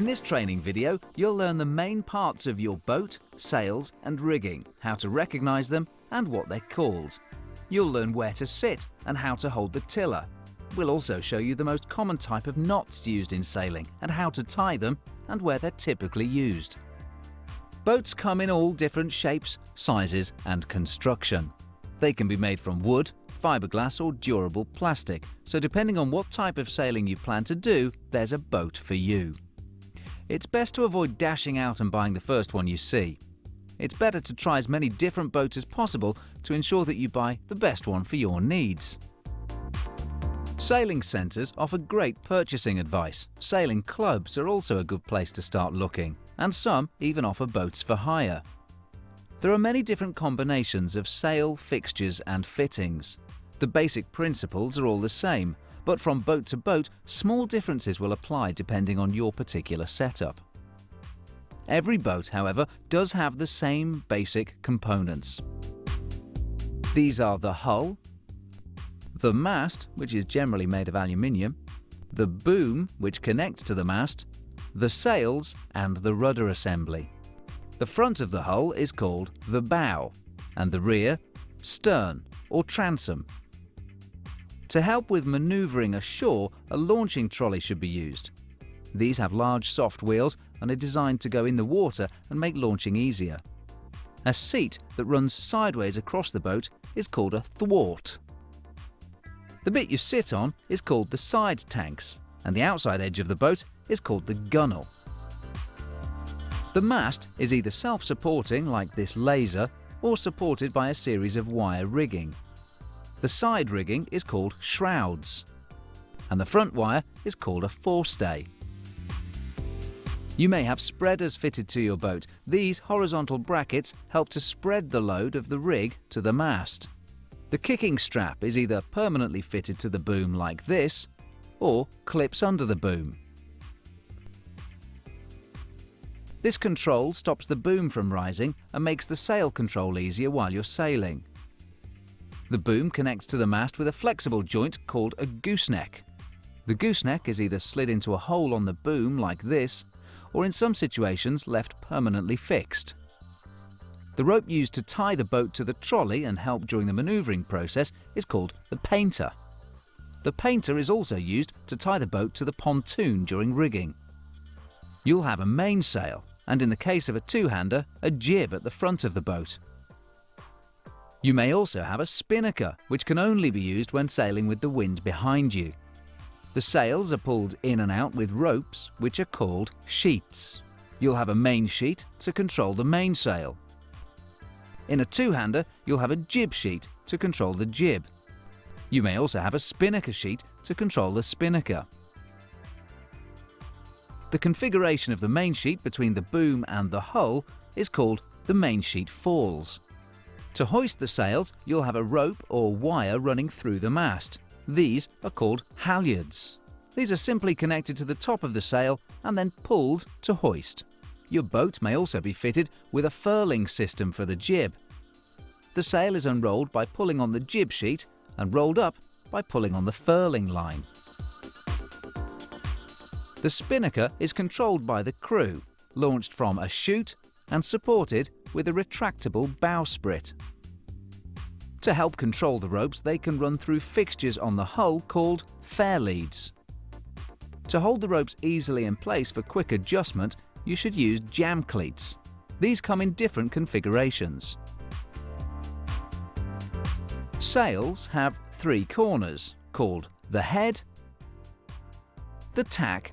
In this training video, you'll learn the main parts of your boat, sails and rigging, how to recognise them and what they're called. You'll learn where to sit and how to hold the tiller. We'll also show you the most common type of knots used in sailing and how to tie them and where they're typically used. Boats come in all different shapes, sizes and construction. They can be made from wood, fiberglass or durable plastic, so depending on what type of sailing you plan to do, there's a boat for you. It's best to avoid dashing out and buying the first one you see. It's better to try as many different boats as possible to ensure that you buy the best one for your needs. Sailing centres offer great purchasing advice. Sailing clubs are also a good place to start looking, and some even offer boats for hire. There are many different combinations of sail, fixtures and fittings. The basic principles are all the same, but from boat to boat, small differences will apply depending on your particular setup. Every boat, however, does have the same basic components. These are the hull, the mast, which is generally made of aluminium, the boom, which connects to the mast, the sails and the rudder assembly. The front of the hull is called the bow, and the rear, stern or transom. To help with manoeuvring ashore, a launching trolley should be used. These have large soft wheels and are designed to go in the water and make launching easier. A seat that runs sideways across the boat is called a thwart. The bit you sit on is called the side tanks, and the outside edge of the boat is called the gunwale. The mast is either self-supporting like this laser or supported by a series of wire rigging. The side rigging is called shrouds, and the front wire is called a forestay. You may have spreaders fitted to your boat. These horizontal brackets help to spread the load of the rig to the mast. The kicking strap is either permanently fitted to the boom like this, or clips under the boom. This control stops the boom from rising and makes the sail control easier while you're sailing. The boom connects to the mast with a flexible joint called a gooseneck. The gooseneck is either slid into a hole on the boom like this, or in some situations left permanently fixed. The rope used to tie the boat to the trolley and help during the manoeuvring process is called the painter. The painter is also used to tie the boat to the pontoon during rigging. You'll have a mainsail, and in the case of a two-hander, a jib at the front of the boat. You may also have a spinnaker, which can only be used when sailing with the wind behind you. The sails are pulled in and out with ropes, which are called sheets. You'll have a main sheet to control the mainsail. In a two-hander, you'll have a jib sheet to control the jib. You may also have a spinnaker sheet to control the spinnaker. The configuration of the main sheet between the boom and the hull is called the main sheet falls. To hoist the sails, you'll have a rope or wire running through the mast. These are called halyards. These are simply connected to the top of the sail and then pulled to hoist. Your boat may also be fitted with a furling system for the jib. The sail is unrolled by pulling on the jib sheet and rolled up by pulling on the furling line. The spinnaker is controlled by the crew, launched from a chute and supported with a retractable bowsprit. To help control the ropes, they can run through fixtures on the hull called fairleads. To hold the ropes easily in place for quick adjustment, you should use jam cleats. These come in different configurations. Sails have three corners, called the head, the tack,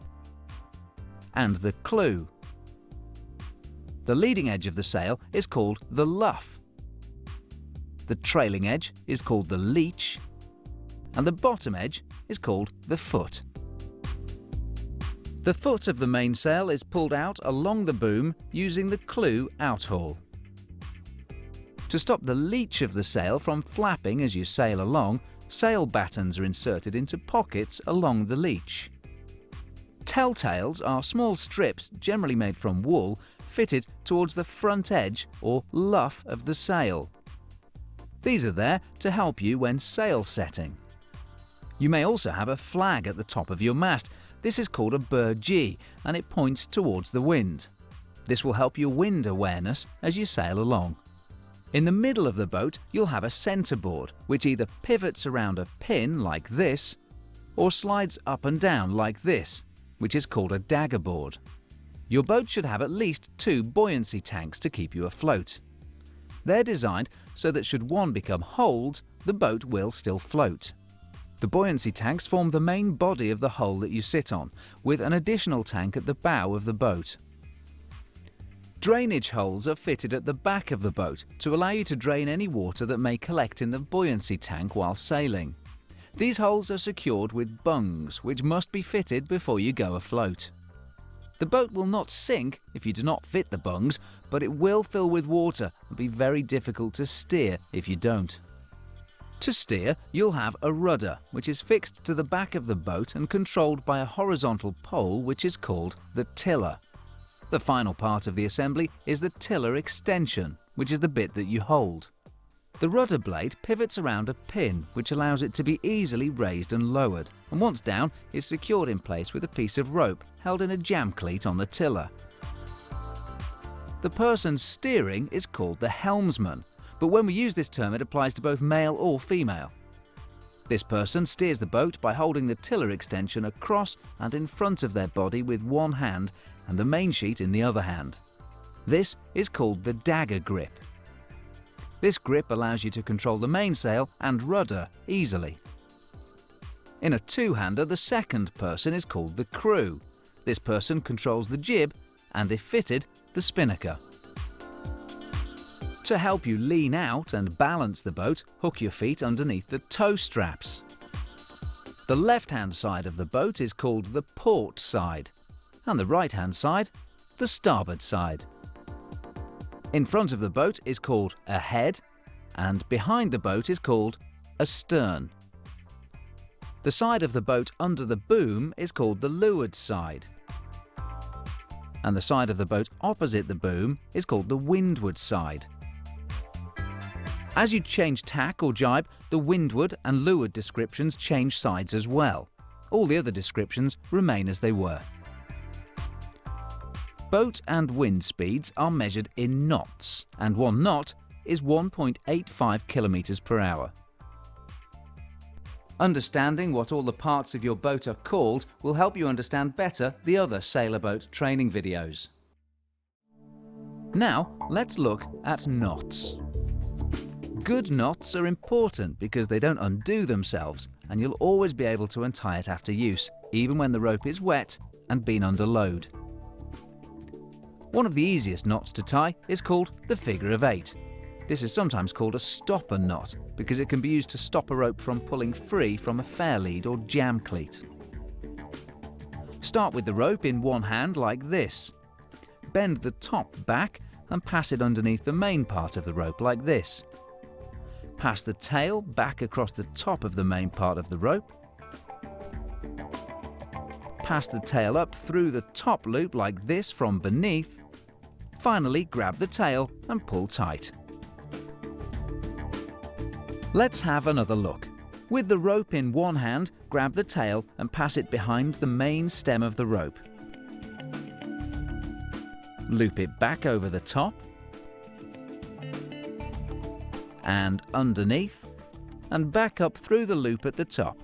and the clew. The leading edge of the sail is called the luff. The trailing edge is called the leech, and the bottom edge is called the foot. The foot of the mainsail is pulled out along the boom using the clew outhaul. To stop the leech of the sail from flapping as you sail along, sail battens are inserted into pockets along the leech. Telltales are small strips, generally made from wool, fitted towards the front edge or luff of the sail. These are there to help you when sail setting. You may also have a flag at the top of your mast. This is called a burgee and it points towards the wind. This will help your wind awareness as you sail along. In the middle of the boat, you'll have a centerboard, which either pivots around a pin like this, or slides up and down like this, which is called a daggerboard. Your boat should have at least 2 buoyancy tanks to keep you afloat. They're designed so that should one become holed, the boat will still float. The buoyancy tanks form the main body of the hull that you sit on, with an additional tank at the bow of the boat. Drainage holes are fitted at the back of the boat to allow you to drain any water that may collect in the buoyancy tank while sailing. These holes are secured with bungs, which must be fitted before you go afloat. The boat will not sink if you do not fit the bungs, but it will fill with water and be very difficult to steer if you don't. To steer, you'll have a rudder, which is fixed to the back of the boat and controlled by a horizontal pole which is called the tiller. The final part of the assembly is the tiller extension, which is the bit that you hold. The rudder blade pivots around a pin which allows it to be easily raised and lowered, and once down is secured in place with a piece of rope held in a jam cleat on the tiller. The person steering is called the helmsman, but when we use this term it applies to both male or female. This person steers the boat by holding the tiller extension across and in front of their body with one hand and the main sheet in the other hand. This is called the dagger grip. This grip allows you to control the mainsail and rudder easily. In a two-hander, the second person is called the crew. This person controls the jib and, if fitted, the spinnaker. To help you lean out and balance the boat, hook your feet underneath the tow straps. The left-hand side of the boat is called the port side, and the right-hand side, the starboard side. In front of the boat is called a head, and behind the boat is called a stern. The side of the boat under the boom is called the leeward side, and the side of the boat opposite the boom is called the windward side. As you change tack or jibe, the windward and leeward descriptions change sides as well. All the other descriptions remain as they were. Boat and wind speeds are measured in knots, and 1 knot is 1.85 kilometers per hour. Understanding what all the parts of your boat are called will help you understand better the other sailorboat training videos. Now, let's look at knots. Good knots are important because they don't undo themselves, and you'll always be able to untie it after use, even when the rope is wet and been under load. One of the easiest knots to tie is called the figure of 8. This is sometimes called a stopper knot because it can be used to stop a rope from pulling free from a fair lead or jam cleat. Start with the rope in one hand like this. Bend the top back and pass it underneath the main part of the rope like this. Pass the tail back across the top of the main part of the rope. Pass the tail up through the top loop like this from beneath. Finally, grab the tail and pull tight. Let's have another look. With the rope in one hand, grab the tail and pass it behind the main stem of the rope. Loop it back over the top and underneath and back up through the loop at the top.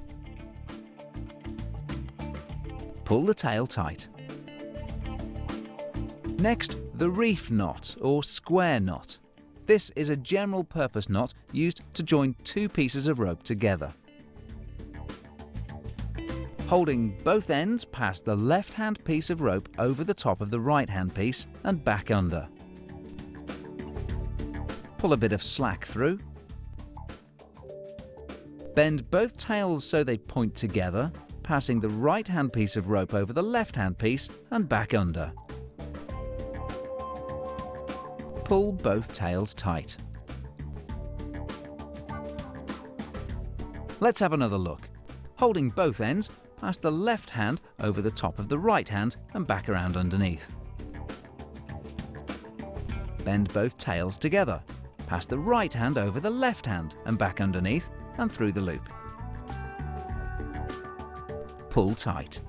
Pull the tail tight. Next, the reef knot or square knot. This is a general purpose knot used to join 2 pieces of rope together. Holding both ends, pass the left-hand piece of rope over the top of the right-hand piece and back under. Pull a bit of slack through. Bend both tails so they point together, passing the right-hand piece of rope over the left-hand piece and back under. Pull both tails tight. Let's have another look. Holding both ends, pass the left hand over the top of the right hand and back around underneath. Bend both tails together. Pass the right hand over the left hand and back underneath and through the loop. Pull tight.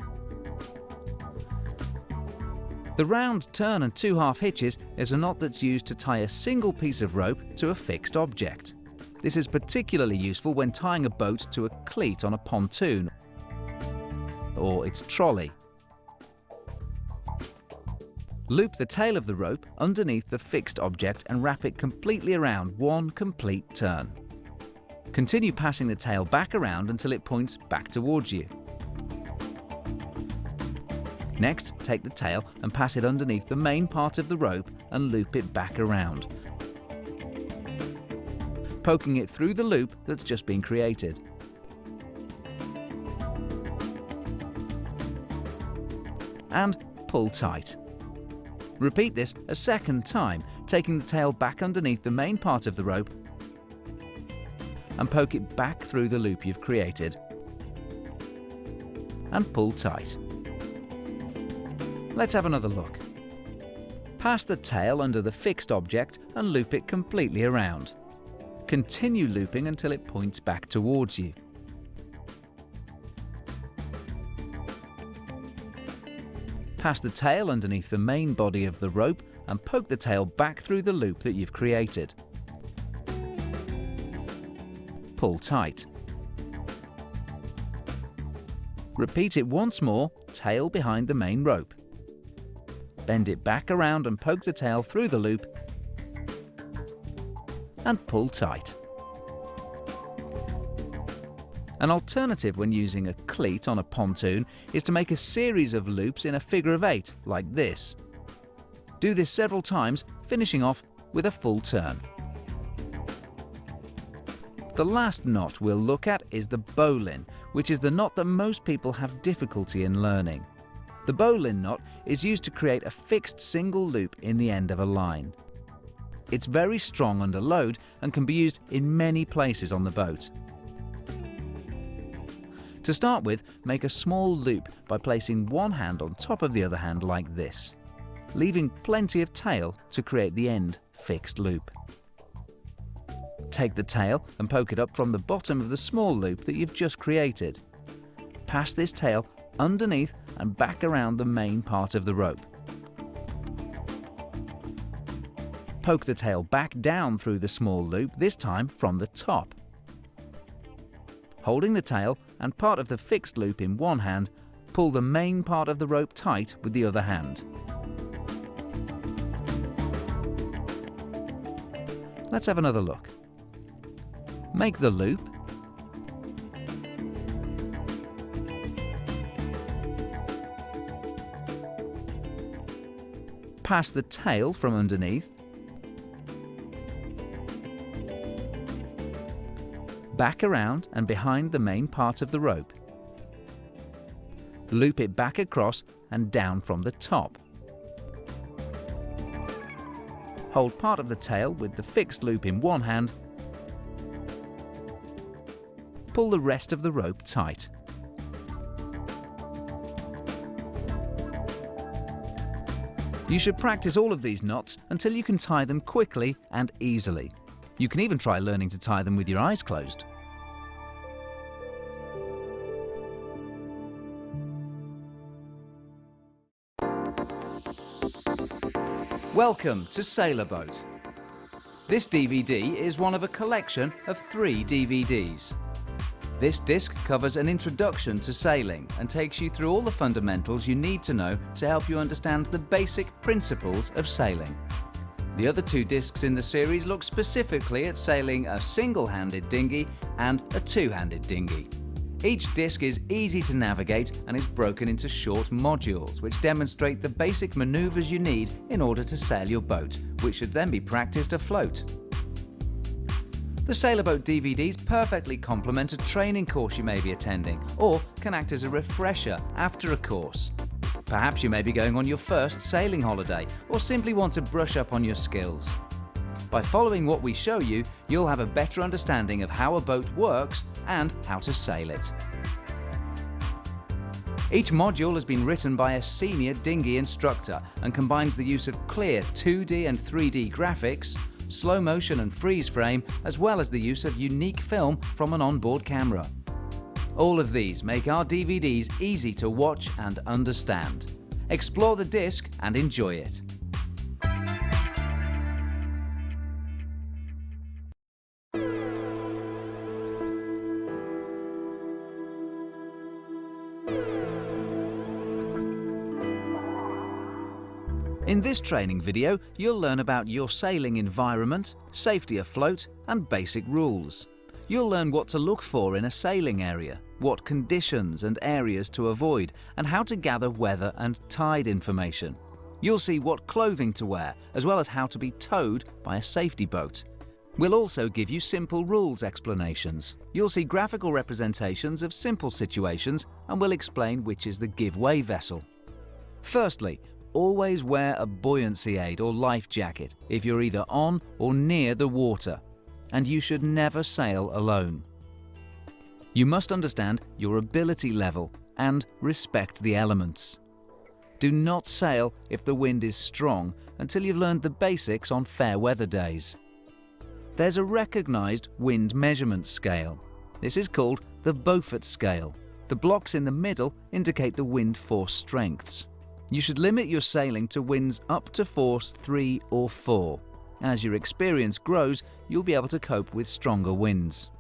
The round turn and 2/2 hitches is a knot that's used to tie a single piece of rope to a fixed object. This is particularly useful when tying a boat to a cleat on a pontoon or its trolley. Loop the tail of the rope underneath the fixed object and wrap it completely around one complete turn. Continue passing the tail back around until it points back towards you. Next, take the tail and pass it underneath the main part of the rope and loop it back around, poking it through the loop that's just been created. And pull tight. Repeat this a second time, taking the tail back underneath the main part of the rope and poke it back through the loop you've created. And pull tight. Let's have another look. Pass the tail under the fixed object and loop it completely around. Continue looping until it points back towards you. Pass the tail underneath the main body of the rope and poke the tail back through the loop that you've created. Pull tight. Repeat it once more, tail behind the main rope. Bend it back around and poke the tail through the loop and pull tight. An alternative when using a cleat on a pontoon is to make a series of loops in a figure of 8, like this. Do this several times, finishing off with a full turn. The last knot we'll look at is the bowline, which is the knot that most people have difficulty in learning. The bowline knot is used to create a fixed single loop in the end of a line. It's very strong under load and can be used in many places on the boat. To start with, make a small loop by placing one hand on top of the other hand like this, leaving plenty of tail to create the end fixed loop. Take the tail and poke it up from the bottom of the small loop that you've just created. Pass this tail underneath and back around the main part of the rope. Poke the tail back down through the small loop, this time from the top. Holding the tail and part of the fixed loop in one hand, pull the main part of the rope tight with the other hand. Let's have another look. Make the loop. Pass the tail from underneath. Back around and behind the main part of the rope. Loop it back across and down from the top. Hold part of the tail with the fixed loop in one hand. Pull the rest of the rope tight. You should practice all of these knots until you can tie them quickly and easily. You can even try learning to tie them with your eyes closed. Welcome to Sailorboat. This DVD is one of a collection of 3 DVDs. This disc covers an introduction to sailing and takes you through all the fundamentals you need to know to help you understand the basic principles of sailing. The other 2 discs in the series look specifically at sailing a single-handed dinghy and a two-handed dinghy. Each disc is easy to navigate and is broken into short modules which demonstrate the basic maneuvers you need in order to sail your boat, which should then be practiced afloat. The Sailorboat DVDs perfectly complement a training course you may be attending, or can act as a refresher after a course. Perhaps you may be going on your first sailing holiday, or simply want to brush up on your skills. By following what we show you, you'll have a better understanding of how a boat works and how to sail it. Each module has been written by a senior dinghy instructor and combines the use of clear 2D and 3D graphics, slow motion and freeze frame, as well as the use of unique film from an onboard camera. All of these make our DVDs easy to watch and understand. Explore the disc and enjoy it. In this training video, you'll learn about your sailing environment, safety afloat, and basic rules. You'll learn what to look for in a sailing area, what conditions and areas to avoid, and how to gather weather and tide information. You'll see what clothing to wear, as well as how to be towed by a safety boat. We'll also give you simple rules explanations. You'll see graphical representations of simple situations, and we'll explain which is the give-way vessel. Firstly, always wear a buoyancy aid or life jacket if you're either on or near the water, and you should never sail alone. You must understand your ability level and respect the elements. Do not sail if the wind is strong until you've learned the basics on fair weather days. There's a recognised wind measurement scale. This is called the Beaufort scale. The blocks in the middle indicate the wind force strengths. You should limit your sailing to winds up to force 3 or 4. As your experience grows, you'll be able to cope with stronger winds.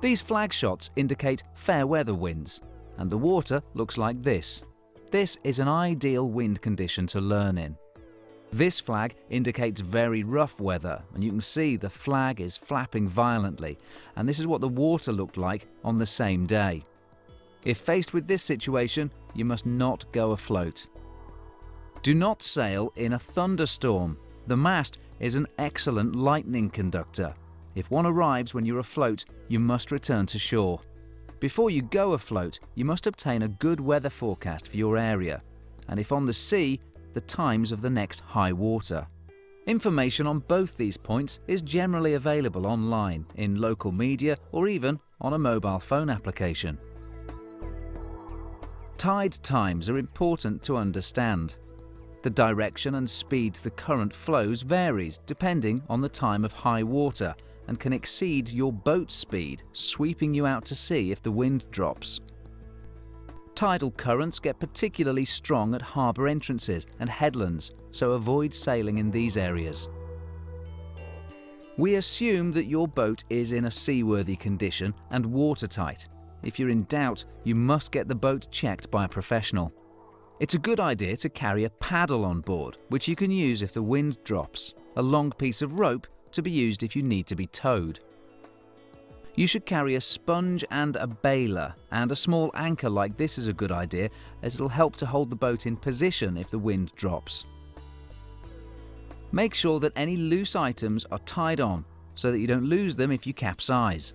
These flag shots indicate fair weather winds, and the water looks like this. This is an ideal wind condition to learn in. This flag indicates very rough weather, and you can see the flag is flapping violently, and this is what the water looked like on the same day. If faced with this situation, you must not go afloat. Do not sail in a thunderstorm. The mast is an excellent lightning conductor. If one arrives when you're afloat, you must return to shore. Before you go afloat, you must obtain a good weather forecast for your area, and if on the sea, the times of the next high water. Information on both these points is generally available online, in local media, or even on a mobile phone application. Tide times are important to understand. The direction and speed the current flows varies depending on the time of high water and can exceed your boat speed, sweeping you out to sea if the wind drops. Tidal currents get particularly strong at harbour entrances and headlands, so avoid sailing in these areas. We assume that your boat is in a seaworthy condition and watertight. If you're in doubt, you must get the boat checked by a professional. It's a good idea to carry a paddle on board, which you can use if the wind drops, a long piece of rope to be used if you need to be towed. You should carry a sponge and a bailer, and a small anchor like this is a good idea, as it'll help to hold the boat in position if the wind drops. Make sure that any loose items are tied on so that you don't lose them if you capsize.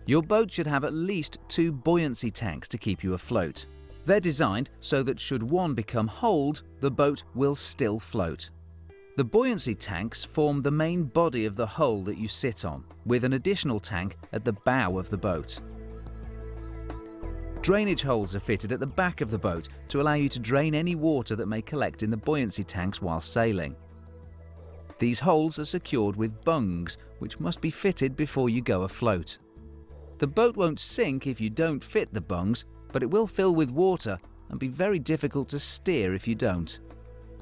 Your boat should have at least 2 buoyancy tanks to keep you afloat. They're designed so that should one become holed, the boat will still float. The buoyancy tanks form the main body of the hull that you sit on, with an additional tank at the bow of the boat. Drainage holes are fitted at the back of the boat to allow you to drain any water that may collect in the buoyancy tanks while sailing. These holes are secured with bungs, which must be fitted before you go afloat. The boat won't sink if you don't fit the bungs, but it will fill with water and be very difficult to steer if you don't.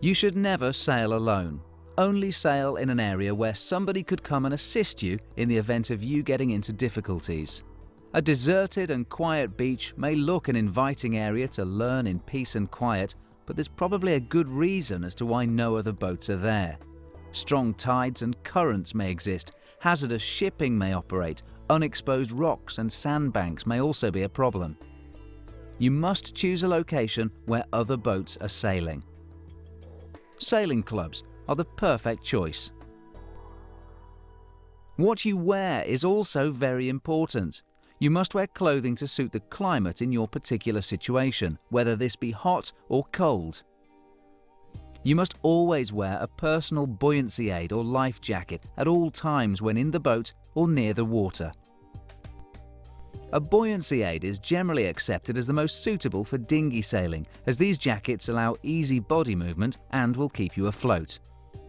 You should never sail alone. Only sail in an area where somebody could come and assist you in the event of you getting into difficulties. A deserted and quiet beach may look an inviting area to learn in peace and quiet, but there's probably a good reason as to why no other boats are there. Strong tides and currents may exist, hazardous shipping may operate, unexposed rocks and sandbanks may also be a problem. You must choose a location where other boats are sailing. Sailing clubs are the perfect choice. What you wear is also very important. You must wear clothing to suit the climate in your particular situation, whether this be hot or cold. You must always wear a personal buoyancy aid or life jacket at all times when in the boat or near the water. A buoyancy aid is generally accepted as the most suitable for dinghy sailing, as these jackets allow easy body movement and will keep you afloat.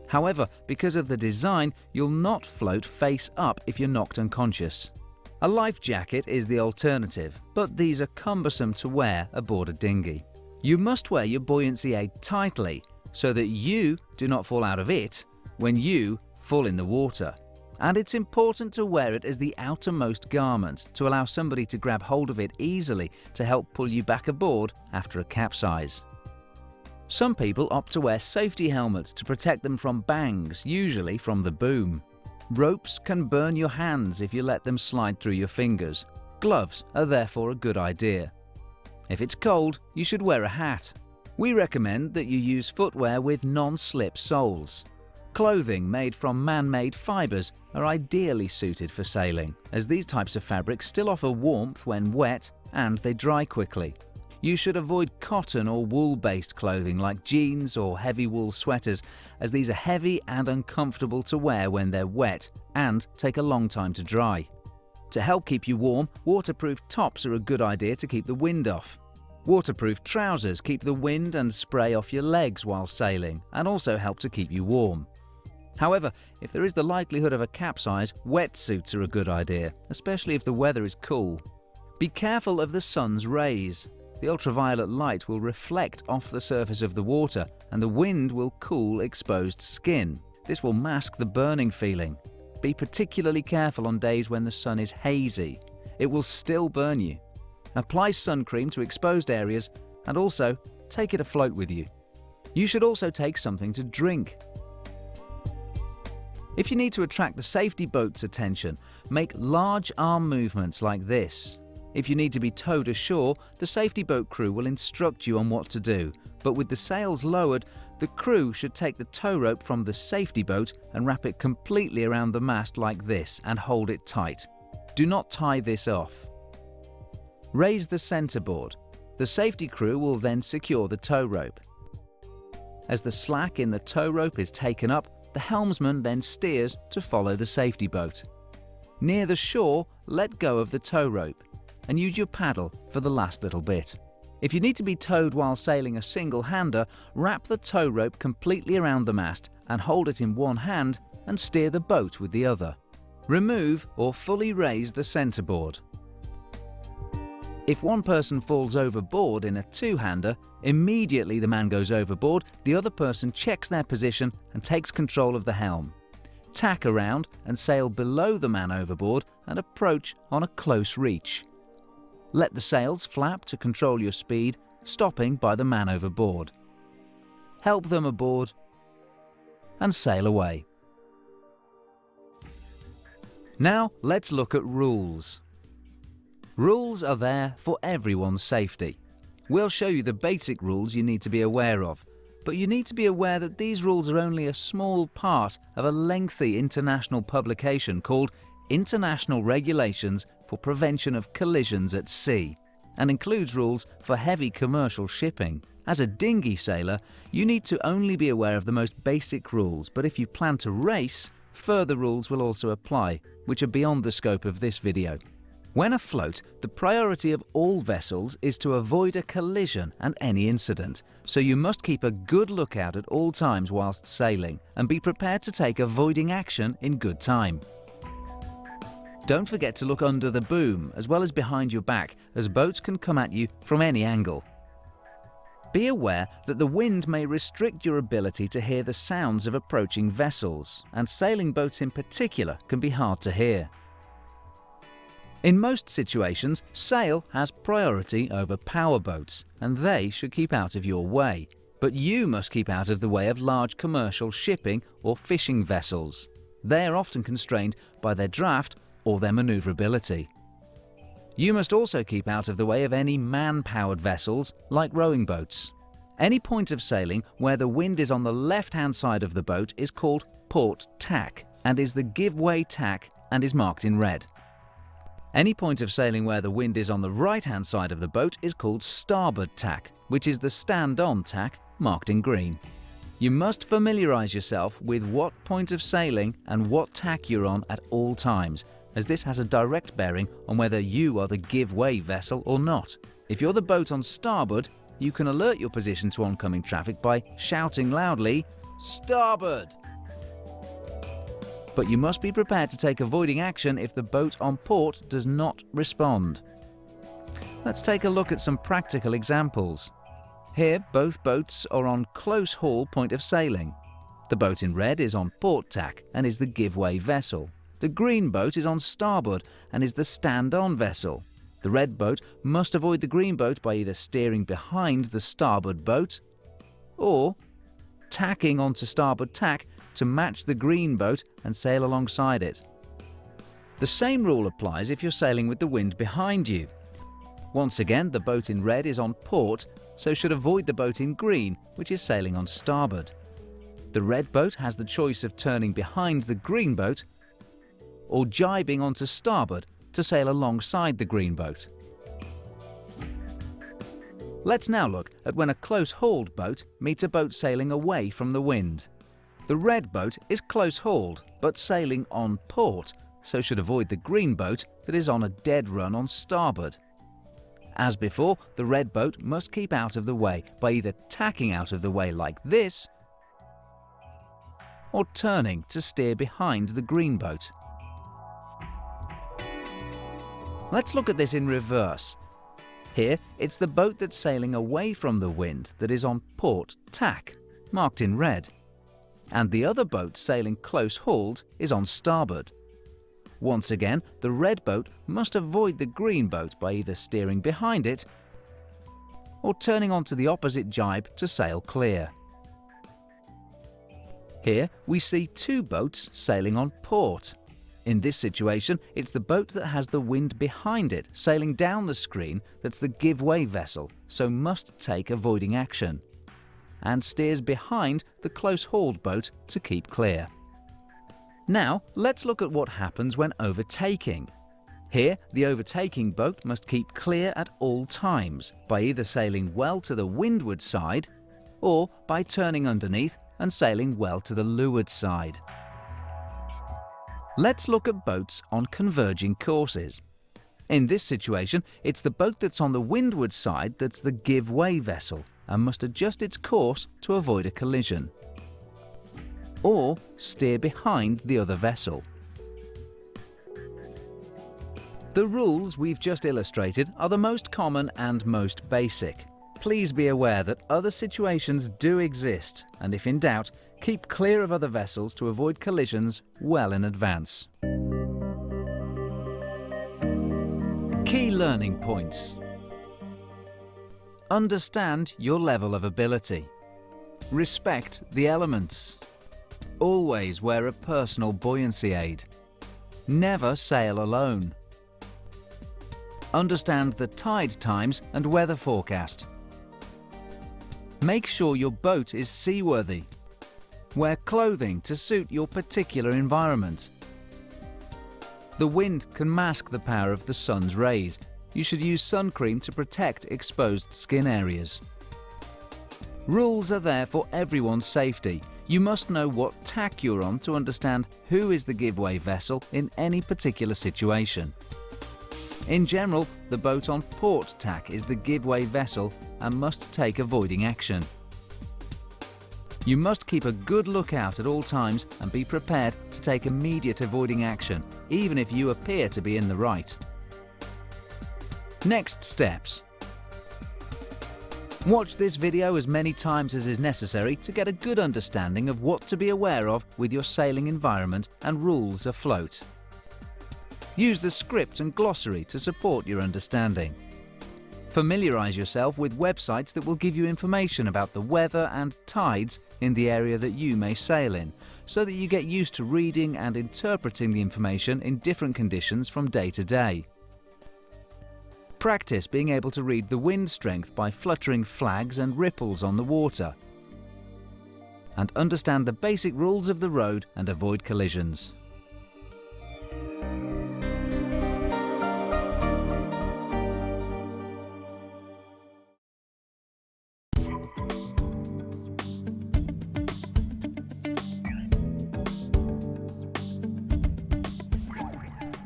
However, because of the design, you'll not float face up if you're knocked unconscious. A life jacket is the alternative, but these are cumbersome to wear aboard a dinghy. You must wear your buoyancy aid tightly so that you do not fall out of it when you fall in the water. And it's important to wear it as the outermost garment to allow somebody to grab hold of it easily to help pull you back aboard after a capsize. Some people opt to wear safety helmets to protect them from bangs, usually from the boom. Ropes can burn your hands if you let them slide through your fingers. Gloves are therefore a good idea. If it's cold, you should wear a hat. We recommend that you use footwear with non-slip soles. Clothing made from man-made fibers are ideally suited for sailing, as these types of fabrics still offer warmth when wet and they dry quickly. You should avoid cotton or wool-based clothing like jeans or heavy wool sweaters, as these are heavy and uncomfortable to wear when they're wet and take a long time to dry. To help keep you warm, waterproof tops are a good idea to keep the wind off. Waterproof trousers keep the wind and spray off your legs while sailing and also help to keep you warm. However, if there is the likelihood of a capsize, wetsuits are a good idea, especially if the weather is cool. Be careful of the sun's rays. The ultraviolet light will reflect off the surface of the water and the wind will cool exposed skin. This will mask the burning feeling. Be particularly careful on days when the sun is hazy. It will still burn you. Apply sun cream to exposed areas and also take it afloat with you. You should also take something to drink. If you need to attract the safety boat's attention, make large arm movements like this. If you need to be towed ashore, the safety boat crew will instruct you on what to do, but with the sails lowered, the crew should take the tow rope from the safety boat and wrap it completely around the mast like this and hold it tight. Do not tie this off. Raise the centerboard. The safety crew will then secure the tow rope. As the slack in the tow rope is taken up, the helmsman then steers to follow the safety boat. Near the shore, let go of the tow rope and use your paddle for the last little bit. If you need to be towed while sailing a single-hander, wrap the tow rope completely around the mast and hold it in one hand and steer the boat with the other. Remove or fully raise the centerboard. If one person falls overboard in a two-hander, immediately the man goes overboard, the other person checks their position and takes control of the helm. Tack around and sail below the man overboard and approach on a close reach. Let the sails flap to control your speed, stopping by the man overboard. Help them aboard and sail away. Now let's look at rules. Rules are there for everyone's safety. We'll show you the basic rules you need to be aware of, but you need to be aware that these rules are only a small part of a lengthy international publication called International Regulations for Prevention of Collisions at Sea, and includes rules for heavy commercial shipping. As a dinghy sailor, you need to only be aware of the most basic rules, but if you plan to race, further rules will also apply, which are beyond the scope of this video. When afloat, the priority of all vessels is to avoid a collision and any incident, so you must keep a good lookout at all times whilst sailing and be prepared to take avoiding action in good time. Don't forget to look under the boom as well as behind your back, as boats can come at you from any angle. Be aware that the wind may restrict your ability to hear the sounds of approaching vessels, and sailing boats in particular can be hard to hear. In most situations, sail has priority over power boats, and they should keep out of your way. But you must keep out of the way of large commercial shipping or fishing vessels. They are often constrained by their draft or their maneuverability. You must also keep out of the way of any man-powered vessels like rowing boats. Any point of sailing where the wind is on the left-hand side of the boat is called port tack and is the give-way tack and is marked in red. Any point of sailing where the wind is on the right-hand side of the boat is called starboard tack, which is the stand-on tack marked in green. You must familiarize yourself with what point of sailing and what tack you're on at all times, as this has a direct bearing on whether you are the give-way vessel or not. If you're the boat on starboard, you can alert your position to oncoming traffic by shouting loudly, "Starboard!" But you must be prepared to take avoiding action if the boat on port does not respond. Let's take a look at some practical examples. Here, both boats are on close haul point of sailing. The boat in red is on port tack and is the give-way vessel. The green boat is on starboard and is the stand-on vessel. The red boat must avoid the green boat by either steering behind the starboard boat or tacking onto starboard tack to match the green boat and sail alongside it. The same rule applies if you're sailing with the wind behind you. Once again, the boat in red is on port, so should avoid the boat in green, which is sailing on starboard. The red boat has the choice of turning behind the green boat or jibing onto starboard to sail alongside the green boat. Let's now look at when a close-hauled boat meets a boat sailing away from the wind. The red boat is close-hauled, but sailing on port, so should avoid the green boat that is on a dead run on starboard. As before, the red boat must keep out of the way by either tacking out of the way like this or turning to steer behind the green boat. Let's look at this in reverse. Here, it's the boat that's sailing away from the wind that is on port tack, marked in red, and the other boat sailing close-hauled is on starboard. Once again, the red boat must avoid the green boat by either steering behind it or turning onto the opposite jibe to sail clear. Here we see two boats sailing on port. In this situation, it's the boat that has the wind behind it sailing down the screen that's the give-way vessel, so must take avoiding action, and steers behind the close-hauled boat to keep clear. Now, let's look at what happens when overtaking. Here, the overtaking boat must keep clear at all times by either sailing well to the windward side or by turning underneath and sailing well to the leeward side. Let's look at boats on converging courses. In this situation, it's the boat that's on the windward side that's the give-way vessel and must adjust its course to avoid a collision, or steer behind the other vessel. The rules we've just illustrated are the most common and most basic. Please be aware that other situations do exist, and if in doubt, keep clear of other vessels to avoid collisions well in advance. Key learning points. Understand your level of ability. Respect the elements. Always wear a personal buoyancy aid. Never sail alone. Understand the tide times and weather forecast. Make sure your boat is seaworthy. Wear clothing to suit your particular environment. The wind can mask the power of the sun's rays. You should use sun cream to protect exposed skin areas. Rules are there for everyone's safety. You must know what tack you're on to understand who is the give-way vessel in any particular situation. In general, the boat on port tack is the give-way vessel and must take avoiding action. You must keep a good lookout at all times and be prepared to take immediate avoiding action, even if you appear to be in the right. Next steps. Watch this video as many times as is necessary to get a good understanding of what to be aware of with your sailing environment and rules afloat. Use the script and glossary to support your understanding. Familiarize yourself with websites that will give you information about the weather and tides in the area that you may sail in, so that you get used to reading and interpreting the information in different conditions from day to day. Practice being able to read the wind strength by fluttering flags and ripples on the water. And understand the basic rules of the road and avoid collisions.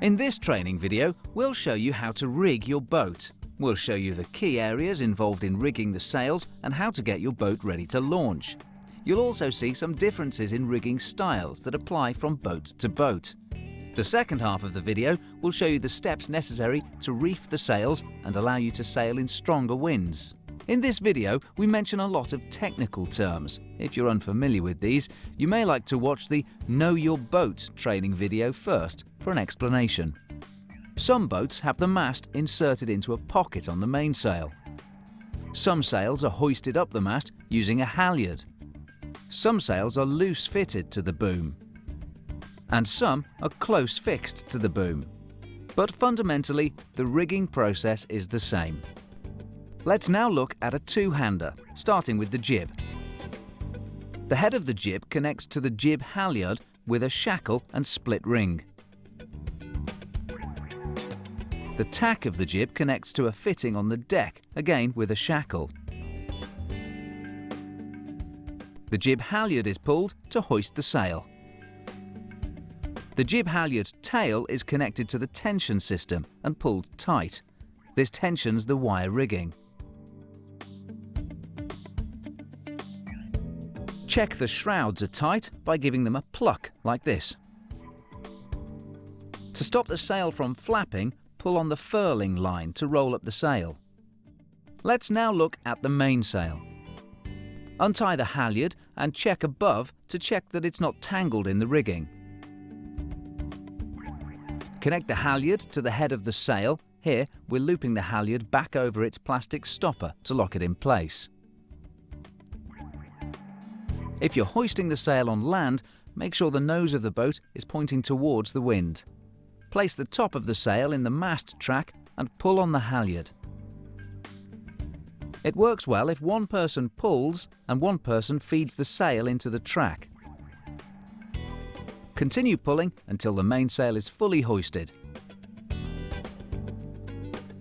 In this training video, we'll show you how to rig your boat. We'll show you the key areas involved in rigging the sails and how to get your boat ready to launch. You'll also see some differences in rigging styles that apply from boat to boat. The second half of the video will show you the steps necessary to reef the sails and allow you to sail in stronger winds. In this video, we mention a lot of technical terms. If you're unfamiliar with these, you may like to watch the Know Your Boat training video first for an explanation. Some boats have the mast inserted into a pocket on the mainsail. Some sails are hoisted up the mast using a halyard. Some sails are loose fitted to the boom. And some are close fixed to the boom. But fundamentally, the rigging process is the same. Let's now look at a two-hander, starting with the jib. The head of the jib connects to the jib halyard with a shackle and split ring. The tack of the jib connects to a fitting on the deck, again with a shackle. The jib halyard is pulled to hoist the sail. The jib halyard tail is connected to the tension system and pulled tight. This tensions the wire rigging. Check the shrouds are tight by giving them a pluck like this. To stop the sail from flapping, pull on the furling line to roll up the sail. Let's now look at the mainsail. Untie the halyard and check above to check that it's not tangled in the rigging. Connect the halyard to the head of the sail. Here, we're looping the halyard back over its plastic stopper to lock it in place. If you're hoisting the sail on land, make sure the nose of the boat is pointing towards the wind. Place the top of the sail in the mast track and pull on the halyard. It works well if one person pulls and one person feeds the sail into the track. Continue pulling until the mainsail is fully hoisted.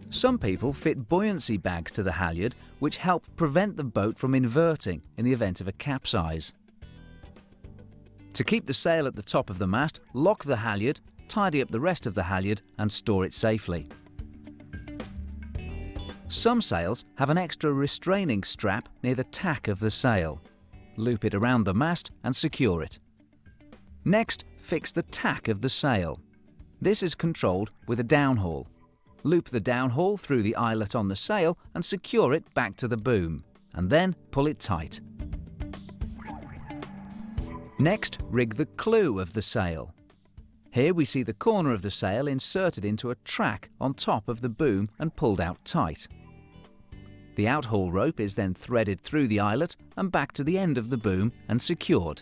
Some people fit buoyancy bags to the halyard, which help prevent the boat from inverting in the event of a capsize. To keep the sail at the top of the mast, lock the halyard, tidy up the rest of the halyard and store it safely. Some sails have an extra restraining strap near the tack of the sail. Loop it around the mast and secure it. Next, fix the tack of the sail. This is controlled with a downhaul. Loop the downhaul through the eyelet on the sail and secure it back to the boom, and then pull it tight. Next, rig the clew of the sail. Here we see the corner of the sail inserted into a track on top of the boom and pulled out tight. The outhaul rope is then threaded through the eyelet and back to the end of the boom and secured.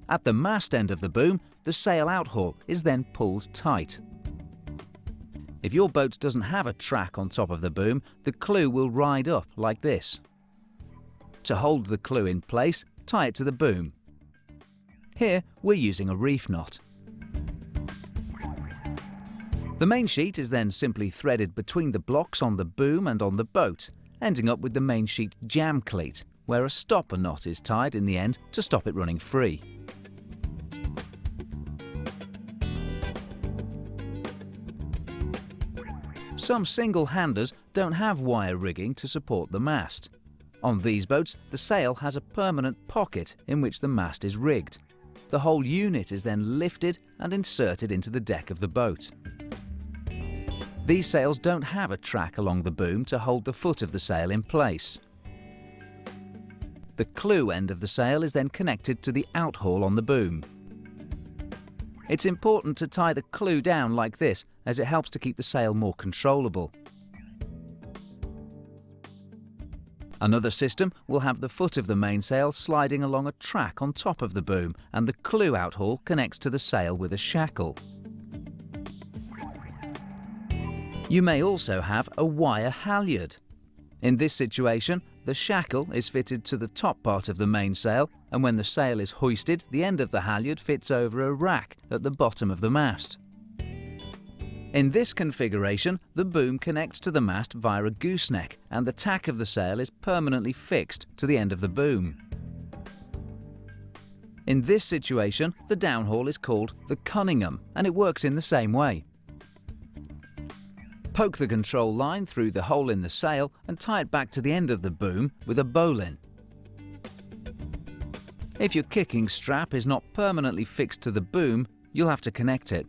At the mast end of the boom, the sail outhaul is then pulled tight. If your boat doesn't have a track on top of the boom, the clew will ride up like this. To hold the clew in place, tie it to the boom. Here, we're using a reef knot. The main sheet is then simply threaded between the blocks on the boom and on the boat, ending up with the main sheet jam cleat, where a stopper knot is tied in the end to stop it running free. Some single-handers don't have wire rigging to support the mast. On these boats, the sail has a permanent pocket in which the mast is rigged. The whole unit is then lifted and inserted into the deck of the boat. These sails don't have a track along the boom to hold the foot of the sail in place. The clew end of the sail is then connected to the outhaul on the boom. It's important to tie the clew down like this, as it helps to keep the sail more controllable. Another system will have the foot of the mainsail sliding along a track on top of the boom, and the clew outhaul connects to the sail with a shackle. You may also have a wire halyard. In this situation, the shackle is fitted to the top part of the mainsail, and when the sail is hoisted, the end of the halyard fits over a rack at the bottom of the mast. In this configuration, the boom connects to the mast via a gooseneck, and the tack of the sail is permanently fixed to the end of the boom. In this situation, the downhaul is called the Cunningham, and it works in the same way. Poke the control line through the hole in the sail and tie it back to the end of the boom with a bowline. If your kicking strap is not permanently fixed to the boom, you'll have to connect it.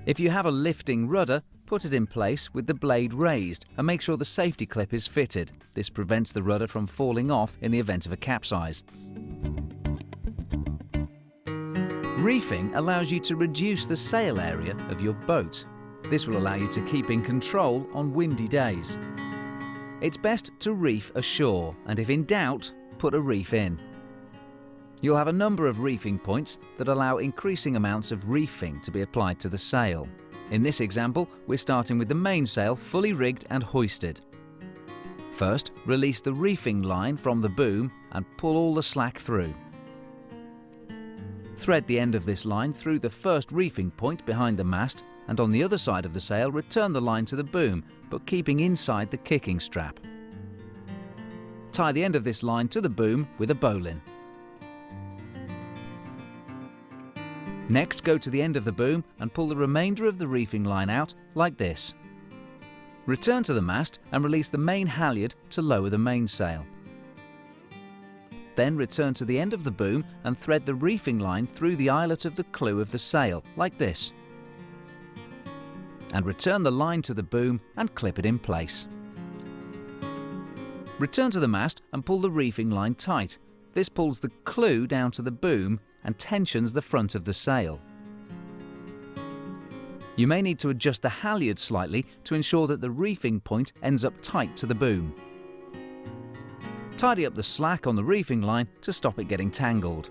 If you have a lifting rudder, put it in place with the blade raised and make sure the safety clip is fitted. This prevents the rudder from falling off in the event of a capsize. Reefing allows you to reduce the sail area of your boat. This will allow you to keep in control on windy days. It's best to reef ashore, and if in doubt, put a reef in. You'll have a number of reefing points that allow increasing amounts of reefing to be applied to the sail. In this example, we're starting with the mainsail fully rigged and hoisted. First, release the reefing line from the boom and pull all the slack through. Thread the end of this line through the first reefing point behind the mast, and on the other side of the sail return the line to the boom, but keeping inside the kicking strap. Tie the end of this line to the boom with a bowline. Next, go to the end of the boom and pull the remainder of the reefing line out like this. Return to the mast and release the main halyard to lower the mainsail. Then return to the end of the boom and thread the reefing line through the eyelet of the clew of the sail, like this. And return the line to the boom and clip it in place. Return to the mast and pull the reefing line tight. This pulls the clew down to the boom and tensions the front of the sail. You may need to adjust the halyard slightly to ensure that the reefing point ends up tight to the boom. Tidy up the slack on the reefing line to stop it getting tangled.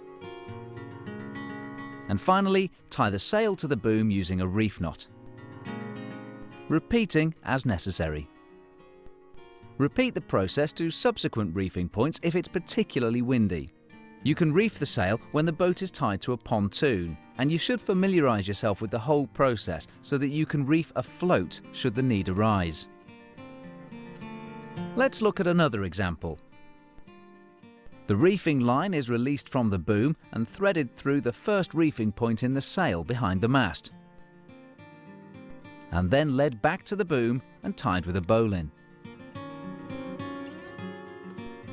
And finally, tie the sail to the boom using a reef knot. Repeating as necessary. Repeat the process to subsequent reefing points if it's particularly windy. You can reef the sail when the boat is tied to a pontoon, and you should familiarise yourself with the whole process so that you can reef afloat should the need arise. Let's look at another example. The reefing line is released from the boom and threaded through the first reefing point in the sail behind the mast, and then led back to the boom and tied with a bowline.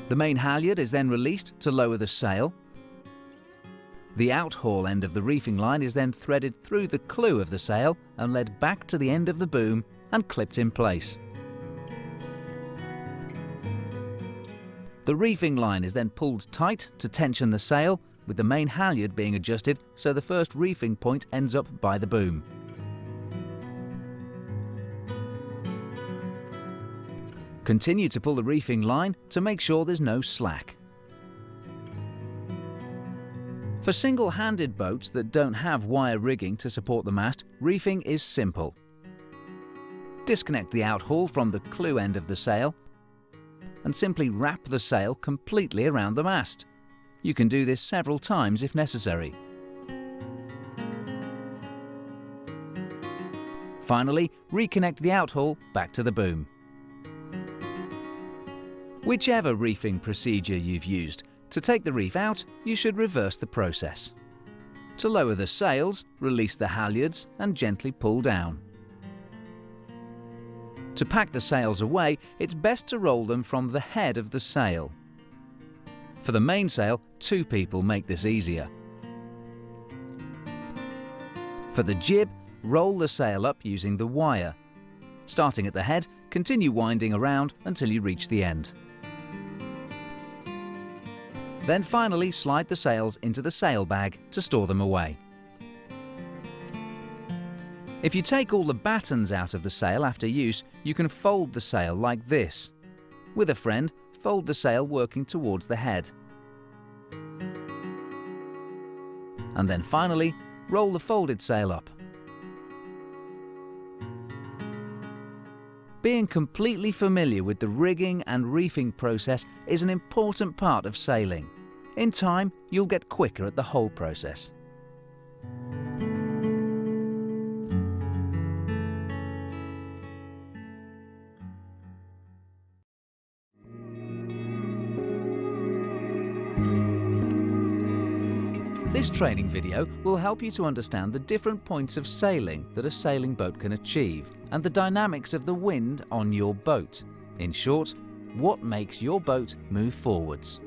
The main halyard is then released to lower the sail. The outhaul end of the reefing line is then threaded through the clew of the sail and led back to the end of the boom and clipped in place. The reefing line is then pulled tight to tension the sail, with the main halyard being adjusted so the first reefing point ends up by the boom. Continue to pull the reefing line to make sure there's no slack. For single-handed boats that don't have wire rigging to support the mast, reefing is simple. Disconnect the outhaul from the clew end of the sail and simply wrap the sail completely around the mast. You can do this several times if necessary. Finally, reconnect the outhaul back to the boom. Whichever reefing procedure you've used, to take the reef out, you should reverse the process. To lower the sails, release the halyards and gently pull down. To pack the sails away, it's best to roll them from the head of the sail. For the mainsail, 2 people make this easier. For the jib, roll the sail up using the wire. Starting at the head, continue winding around until you reach the end. Then finally slide the sails into the sail bag to store them away. If you take all the battens out of the sail after use, you can fold the sail like this. With a friend, fold the sail working towards the head. And then finally, roll the folded sail up. Being completely familiar with the rigging and reefing process is an important part of sailing. In time, you'll get quicker at the whole process. This training video will help you to understand the different points of sailing that a sailing boat can achieve and the dynamics of the wind on your boat. In short, what makes your boat move forwards.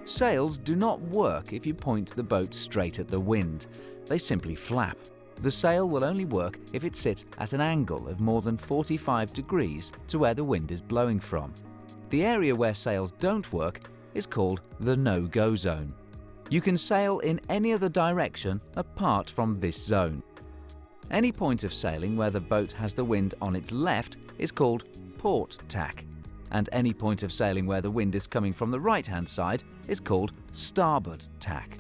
Sails do not work if you point the boat straight at the wind. They simply flap. The sail will only work if it sits at an angle of more than 45 degrees to where the wind is blowing from. The area where sails don't work is called the no-go zone. You can sail in any other direction apart from this zone. Any point of sailing where the boat has the wind on its left is called port tack, and any point of sailing where the wind is coming from the right-hand side is called starboard tack.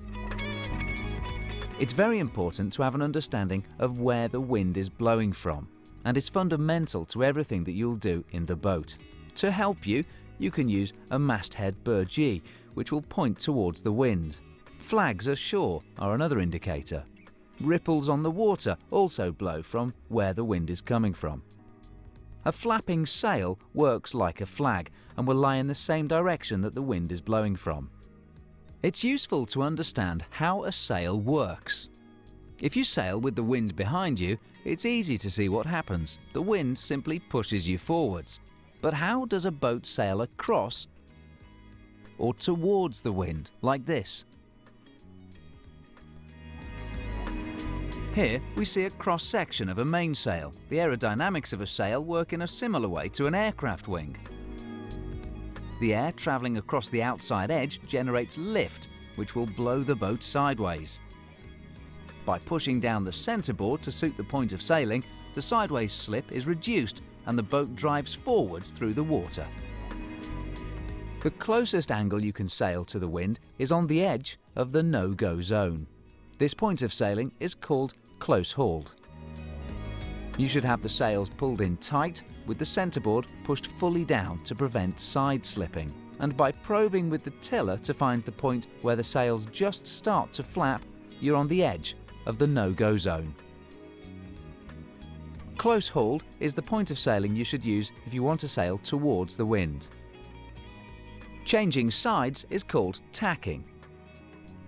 It's very important to have an understanding of where the wind is blowing from, and is fundamental to everything that you'll do in the boat. To help you, you can use a masthead burgee, which will point towards the wind. Flags ashore are another indicator. Ripples on the water also blow from where the wind is coming from. A flapping sail works like a flag and will lie in the same direction that the wind is blowing from. It's useful to understand how a sail works. If you sail with the wind behind you, it's easy to see what happens. The wind simply pushes you forwards. But how does a boat sail across or towards the wind, like this? Here we see a cross-section of a mainsail. The aerodynamics of a sail work in a similar way to an aircraft wing. The air travelling across the outside edge generates lift, which will blow the boat sideways. By pushing down the centreboard to suit the point of sailing, the sideways slip is reduced and the boat drives forwards through the water. The closest angle you can sail to the wind is on the edge of the no-go zone. This point of sailing is called close-hauled. You should have the sails pulled in tight with the centreboard pushed fully down to prevent side slipping, and by probing with the tiller to find the point where the sails just start to flap, you're on the edge of the no-go zone. Close-hauled is the point of sailing you should use if you want to sail towards the wind. Changing sides is called tacking.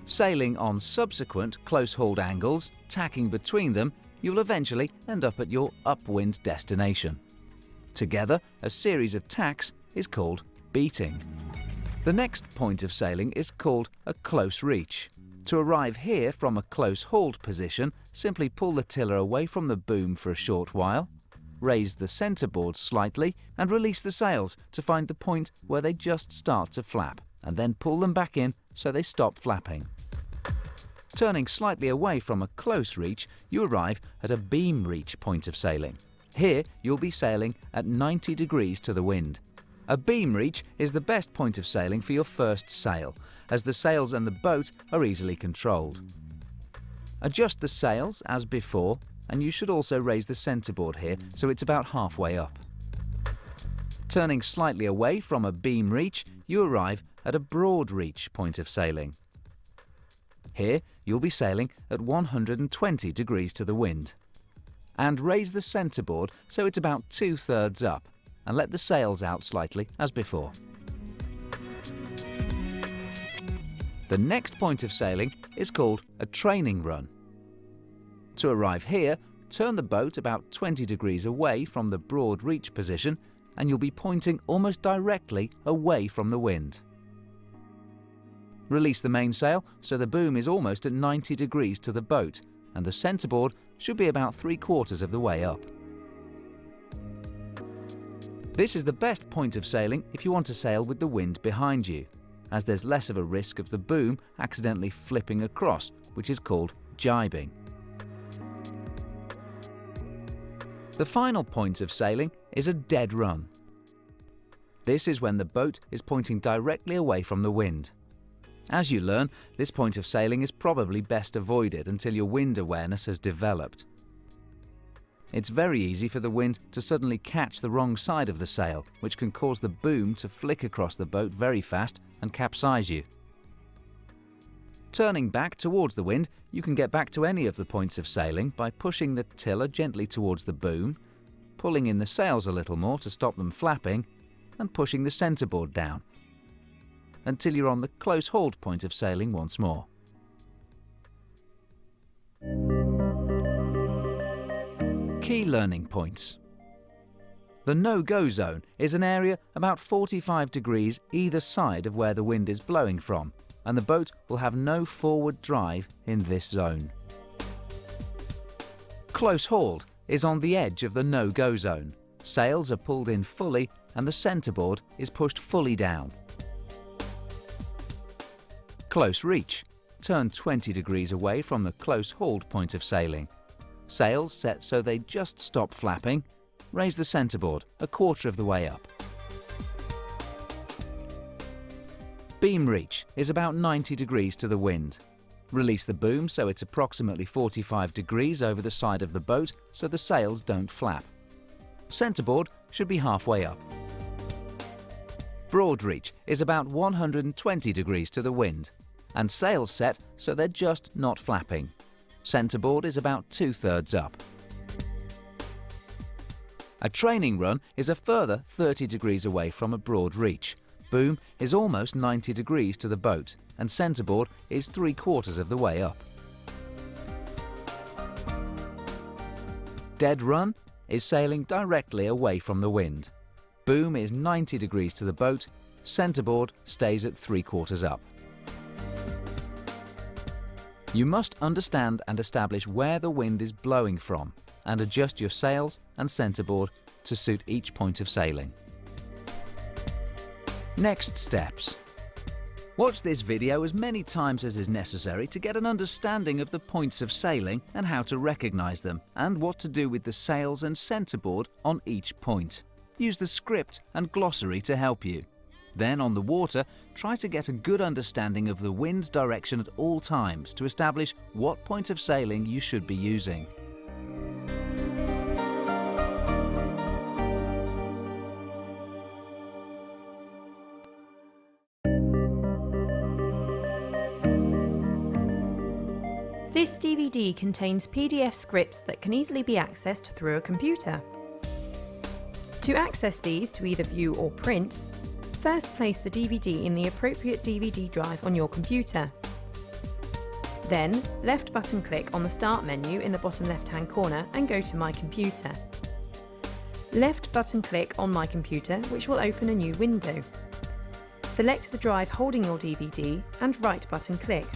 Sailing on subsequent close-hauled angles, tacking between them, you will eventually end up at your upwind destination. Together, a series of tacks is called beating. The next point of sailing is called a close reach. To arrive here from a close-hauled position, simply pull the tiller away from the boom for a short while, raise the centreboard slightly and release the sails to find the point where they just start to flap, and then pull them back in so they stop flapping. Turning slightly away from a close reach, you arrive at a beam reach point of sailing. Here, you'll be sailing at 90 degrees to the wind. A beam reach is the best point of sailing for your first sail, as the sails and the boat are easily controlled. Adjust the sails as before, and you should also raise the centreboard here so it's about halfway up. Turning slightly away from a beam reach, you arrive at a broad reach point of sailing. Here, you'll be sailing at 120 degrees to the wind. And raise the centreboard so it's about 2/3 up, and let the sails out slightly as before. The next point of sailing is called a training run. To arrive here, turn the boat about 20 degrees away from the broad reach position, and you'll be pointing almost directly away from the wind. Release the mainsail so the boom is almost at 90 degrees to the boat, and the centreboard should be about 3/4 of the way up. This is the best point of sailing if you want to sail with the wind behind you, as there's less of a risk of the boom accidentally flipping across, which is called jibing. The final point of sailing is a dead run. This is when the boat is pointing directly away from the wind. As you learn, this point of sailing is probably best avoided until your wind awareness has developed. It's very easy for the wind to suddenly catch the wrong side of the sail, which can cause the boom to flick across the boat very fast and capsize you. Turning back towards the wind, you can get back to any of the points of sailing by pushing the tiller gently towards the boom, pulling in the sails a little more to stop them flapping, and pushing the centreboard down, until you're on the close-hauled point of sailing once more. Key learning points. The no-go zone is an area about 45 degrees either side of where the wind is blowing from, and the boat will have no forward drive in this zone. Close hauled is on the edge of the no-go zone. Sails are pulled in fully and the centreboard is pushed fully down. Close reach. Turn 20 degrees away from the close hauled point of sailing. Sails set so they just stop flapping. Raise the centreboard a quarter of the way up. Beam reach is about 90 degrees to the wind. Release the boom so it's approximately 45 degrees over the side of the boat so the sails don't flap. Centreboard should be halfway up. Broad reach is about 120 degrees to the wind, and sails set so they're just not flapping. Centreboard is about 2/3 up. A training run is a further 30 degrees away from a broad reach. Boom is almost 90 degrees to the boat, and centreboard is 3/4 of the way up. Dead run is sailing directly away from the wind. Boom is 90 degrees to the boat, centreboard stays at 3/4 up. You must understand and establish where the wind is blowing from and adjust your sails and centreboard to suit each point of sailing. Next steps. Watch this video as many times as is necessary to get an understanding of the points of sailing and how to recognize them, and what to do with the sails and centreboard on each point. Use the script and glossary to help you. Then on the water, try to get a good understanding of the wind's direction at all times to establish what point of sailing you should be using. This DVD contains PDF scripts that can easily be accessed through a computer. To access these to either view or print, first place the DVD in the appropriate DVD drive on your computer. Then, left button click on the Start menu in the bottom left-hand corner and go to My Computer. Left button click on My Computer, which will open a new window. Select the drive holding your DVD and right button click.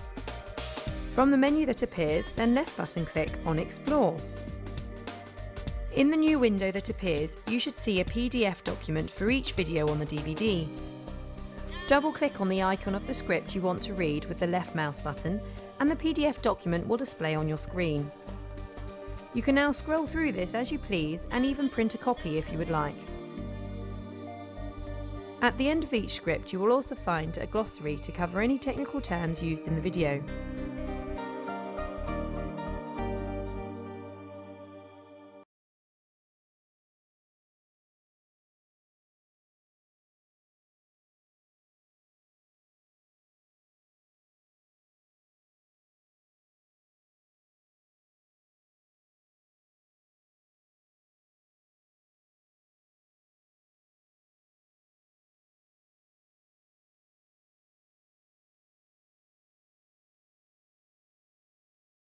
From the menu that appears, then left button click on Explore. In the new window that appears, you should see a PDF document for each video on the DVD. Double-click on the icon of the script you want to read with the left mouse button, and the PDF document will display on your screen. You can now scroll through this as you please and even print a copy if you would like. At the end of each script, you will also find a glossary to cover any technical terms used in the video.